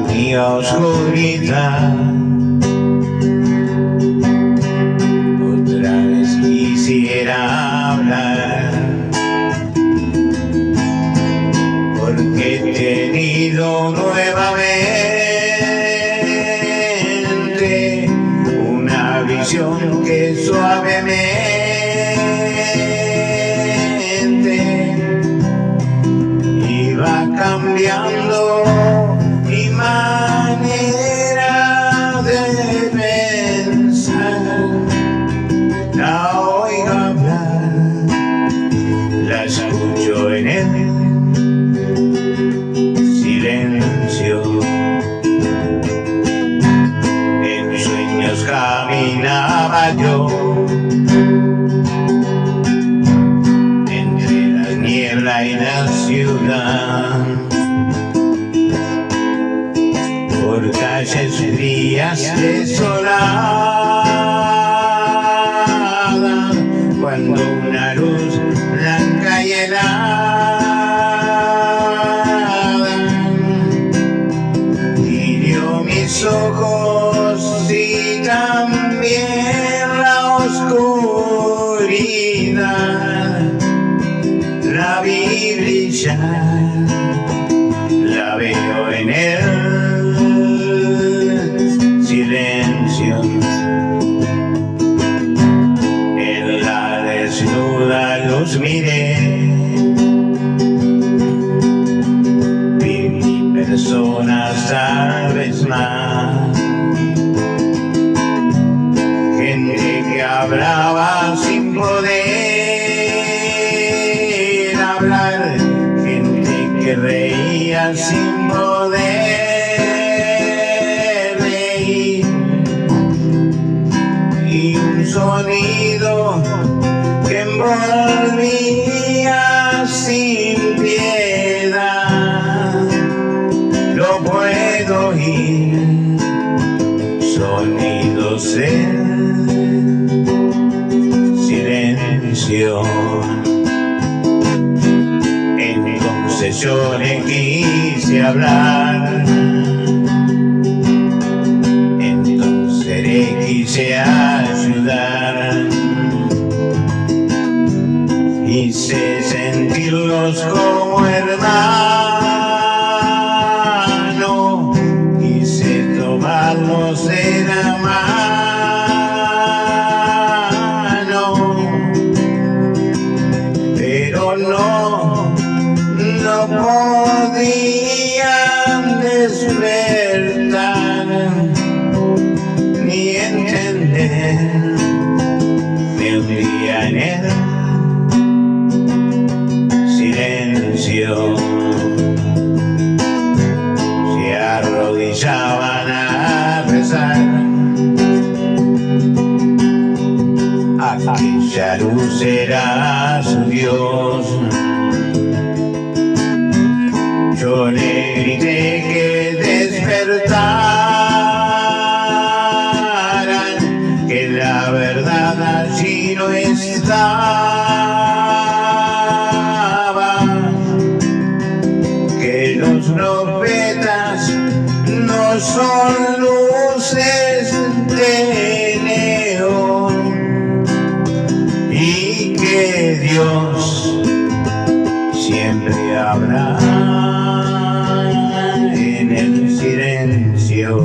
mi oscuridad. Otra vez quisiera hablar, porque he tenido nuevamente una visión que suavemente iba cambiando mi manera de pensar. La oigo hablar, la escucho en el silencio. En sueños caminaba yo entre la niebla y la ciudad, por calles frías desoladas, cuando una luz blanca y helada hirió mis ojos y también la oscuridad. La vi brillar, la veo en el silencio. En la desnuda luz miré, vi personas tal vez más, gente que hablaba sin poder hablar, gente que reía sin poder reír, y un sonido que envolvía sin piedad. Lo puedo oír, sonidos en silencio. Entonces yo le quise hablar, entonces le quise ayudar, hice sentirlos como hermanos, quise tomarlos de la mano, pero no podían despertar ni entender. Me hundía en el silencio, se arrodillaban a rezar. Aquella luz era su Dios. Yo le grité que despertaran, que la verdad allí no estaba, que los profetas no son luces de neón, y que Dios siempre habla en el silencio.